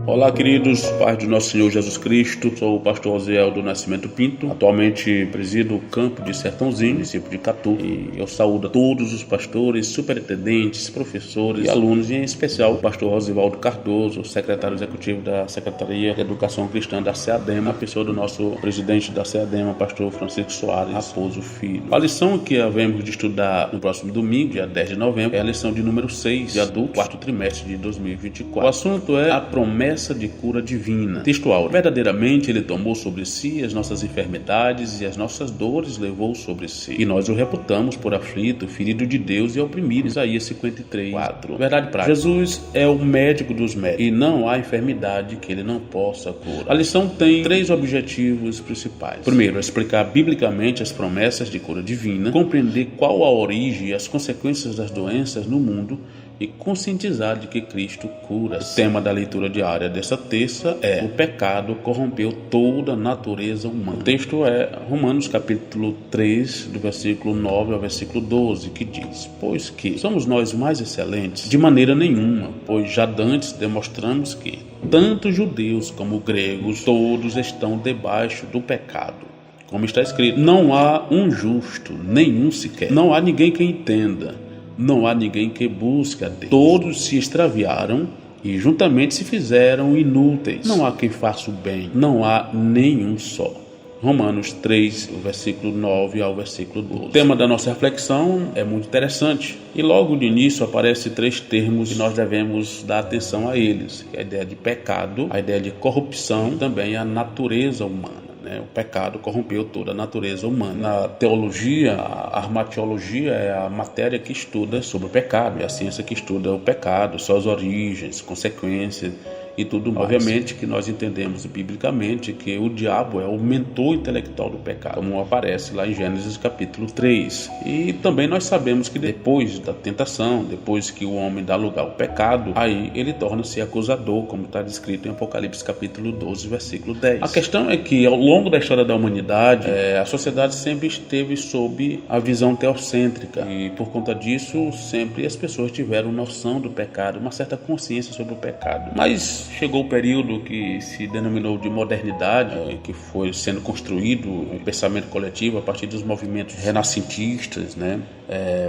Olá, queridos, paz do nosso Senhor Jesus Cristo. Sou o pastor Osiel do Nascimento Pinto. Atualmente presido o campo de Sertãozinho, município de Catu. E eu saúdo a todos os pastores, superintendentes, professores e alunos, e em especial o pastor Rosivaldo Cardoso, secretário executivo da Secretaria de Educação Cristã da SEADEMA, a pessoa do nosso presidente da SEADEMA, pastor Francisco Soares Raposo Filho. A lição que havemos de estudar no próximo domingo, dia 10 de novembro, é a lição de número 6 de adulto, quarto trimestre de 2024. O assunto é a promessa de cura divina. Textual: verdadeiramente ele tomou sobre si as nossas enfermidades e as nossas dores levou sobre si, e nós o reputamos por aflito, ferido de Deus e oprimido. Isaías 53:4. Verdade prática: Jesus é o médico dos médicos e não há enfermidade que ele não possa curar. A lição tem 3 objetivos principais. Primeiro, explicar biblicamente as promessas de cura divina, compreender qual a origem e as consequências das doenças no mundo e conscientizar de que Cristo cura. O tema da leitura diária dessa terça é: o pecado corrompeu toda a natureza humana. O texto é Romanos capítulo 3, do versículo 9 ao versículo 12, que diz: pois que somos nós mais excelentes? De maneira nenhuma, pois já dantes demonstramos que tanto judeus como gregos todos estão debaixo do pecado. Como está escrito: não há um justo, nenhum sequer. Não há ninguém que entenda. Não há ninguém que busque a Deus. Todos se extraviaram e juntamente se fizeram inúteis. Não há quem faça o bem. Não há nenhum só. Romanos 3, o versículo 9 ao versículo 12. O tema da nossa reflexão é muito interessante. E logo de início aparecem 3 termos que nós devemos dar atenção a eles. A ideia de pecado, a ideia de corrupção e também a natureza humana. O pecado corrompeu toda a natureza humana. Na teologia, a armatiologia é a matéria que estuda sobre o pecado, é a ciência que estuda o pecado, suas origens, consequências e tudo mais. Obviamente que nós entendemos biblicamente que o diabo é o mentor intelectual do pecado, como aparece lá em Gênesis capítulo 3. E também nós sabemos que depois da tentação, depois que o homem dá lugar ao pecado, aí ele torna-se acusador, como está descrito em Apocalipse capítulo 12, versículo 10. A questão é que ao longo da história da humanidade, a sociedade sempre esteve sob a visão teocêntrica, e por conta disso sempre as pessoas tiveram noção do pecado, uma certa consciência sobre o pecado. Mas chegou o período que se denominou de modernidade, que foi sendo construído um pensamento coletivo a partir dos movimentos renascentistas,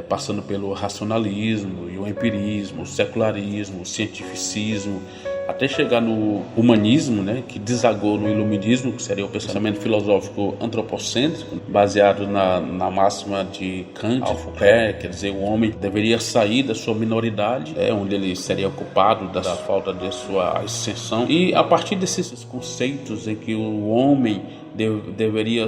passando pelo racionalismo e o empirismo, o secularismo, o cientificismo, até chegar no humanismo, que desagou no iluminismo, que seria o pensamento filosófico antropocêntrico, baseado na máxima de Kant, quer dizer, o homem deveria sair da sua minoridade, onde ele seria ocupado da falta de sua ascensão, e a partir desses conceitos em que o homem deveria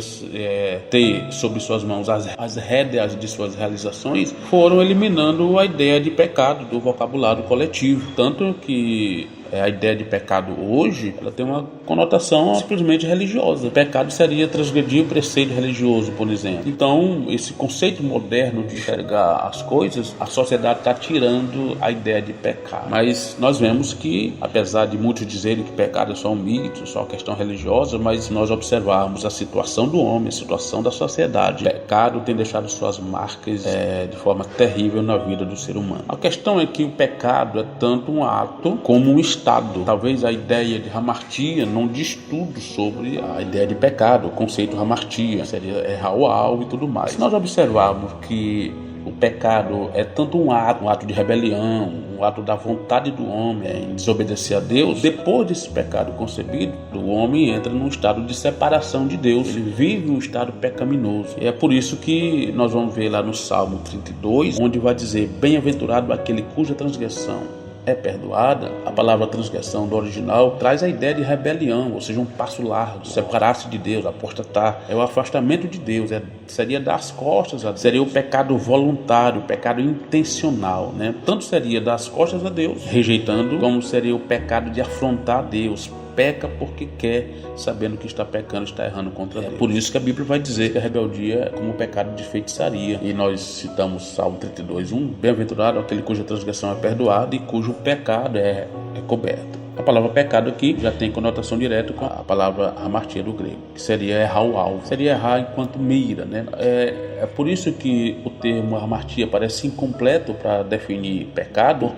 ter sobre suas mãos as rédeas de suas realizações, foram eliminando a ideia de pecado do vocabulário coletivo, tanto que a ideia de pecado hoje, ela tem uma conotação simplesmente religiosa. Pecado seria transgredir o preceito religioso, por exemplo. Então, esse conceito moderno de enxergar as coisas, a sociedade está tirando a ideia de pecado. Mas nós vemos que, apesar de muitos dizerem que pecado é só um mito, só uma questão religiosa, mas nós observarmos a situação do homem, a situação da sociedade, o pecado tem deixado suas marcas de forma terrível na vida do ser humano. A questão é que o pecado é tanto um ato como um estado. Talvez a ideia de hamartia não diz tudo sobre a ideia de pecado, o conceito hamartia, seria errar o alvo e tudo mais. Se nós observarmos que o pecado é tanto um ato de rebelião, um ato da vontade do homem em desobedecer a Deus, depois desse pecado concebido, o homem entra num estado de separação de Deus, ele vive um estado pecaminoso. E é por isso que nós vamos ver lá no Salmo 32, onde vai dizer: bem-aventurado aquele cuja transgressão é perdoada. A palavra transgressão do original traz a ideia de rebelião, ou seja, um passo largo, separar-se de Deus, apostatar, é o afastamento de Deus, seria dar as costas a Deus, seria o pecado voluntário, o pecado intencional, Tanto seria dar as costas a Deus, rejeitando, como seria o pecado de afrontar a Deus, peca porque quer, sabendo que está pecando, está errando contra Deus. Por isso que a Bíblia vai dizer que a rebeldia é como o pecado de feitiçaria. E nós citamos Salmo 32:1, bem-aventurado aquele cuja transgressão é perdoada e cujo pecado é coberto. A palavra pecado aqui já tem conotação direta com a palavra hamartia do grego, que seria errar o alvo, seria errar enquanto mira, né? É por isso que o termo hamartia parece incompleto para definir pecado,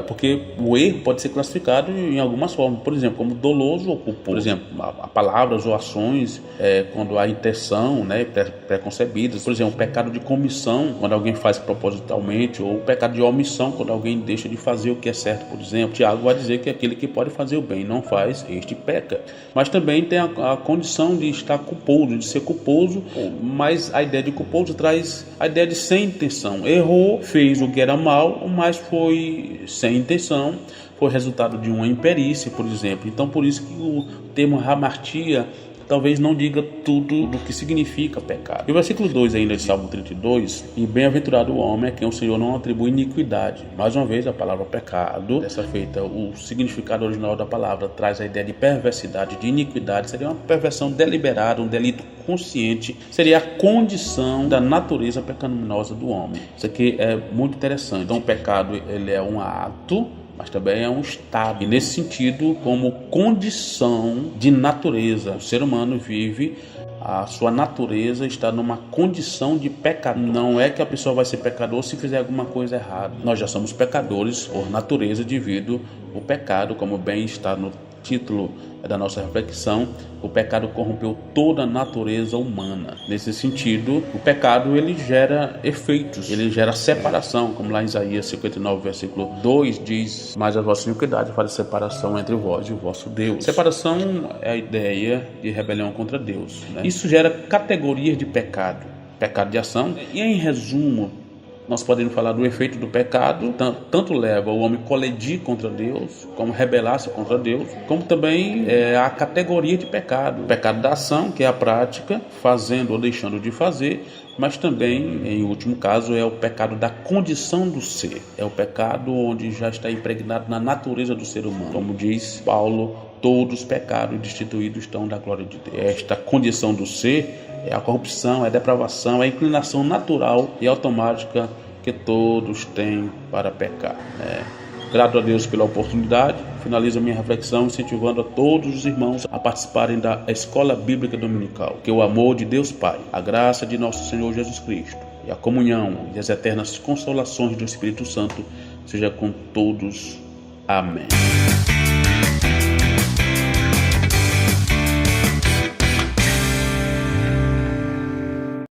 porque o erro pode ser classificado em algumas formas, por exemplo, como doloso ou culposo. Por exemplo, a palavras ou ações quando há intenção, né, preconcebidas. Por exemplo, o pecado de comissão, quando alguém faz propositalmente, ou o pecado de omissão, quando alguém deixa de fazer o que é certo, por exemplo. Tiago vai dizer que aquele que pode fazer o bem e não faz, este peca. Mas também tem a condição de estar culposo, de ser culposo, mas a ideia de culposo traz a ideia de sem intenção. Errou, fez o que era mal, mas foi sem intenção, foi resultado de uma imperícia, por exemplo. Então, por isso que o termo hamartia talvez não diga tudo do que significa pecado. E o versículo 2 ainda de Salmo 32, e bem-aventurado o homem a quem o Senhor não atribui iniquidade. Mais uma vez, a palavra pecado, dessa feita, o significado original da palavra traz a ideia de perversidade, de iniquidade, seria uma perversão deliberada, um delito consciente, seria a condição da natureza pecaminosa do homem. Isso aqui é muito interessante. Então, o pecado, ele é um ato, mas também é um estado. E nesse sentido, como condição de natureza, o ser humano vive, a sua natureza está numa condição de pecador. Não é que a pessoa vai ser pecador se fizer alguma coisa errada. Nós já somos pecadores por natureza devido ao pecado, como bem está no título da nossa reflexão. O pecado corrompeu toda a natureza humana. Nesse sentido, o pecado ele gera efeitos, ele gera separação, como lá em Isaías 59, versículo 2 diz: mas a vossa iniquidade faz separação entre vós e o vosso Deus. Separação é a ideia de rebelião contra Deus, né? Isso gera categorias de pecado de ação, e em resumo, nós podemos falar do efeito do pecado, tanto leva o homem a colidir contra Deus, como rebelar-se contra Deus, como também a categoria de pecado. O pecado da ação, que é a prática, fazendo ou deixando de fazer, mas também, em último caso, é o pecado da condição do ser. É o pecado onde já está impregnado na natureza do ser humano. Como diz Paulo, todos pecaram e destituídos estão da glória de Deus. Esta condição do ser é a corrupção, é a depravação, é a inclinação natural e automática que todos têm para pecar. Grato a Deus pela oportunidade. Finalizo a minha reflexão incentivando a todos os irmãos a participarem da Escola Bíblica Dominical. Que o amor de Deus Pai, a graça de nosso Senhor Jesus Cristo e a comunhão e as eternas consolações do Espírito Santo seja com todos. Amém.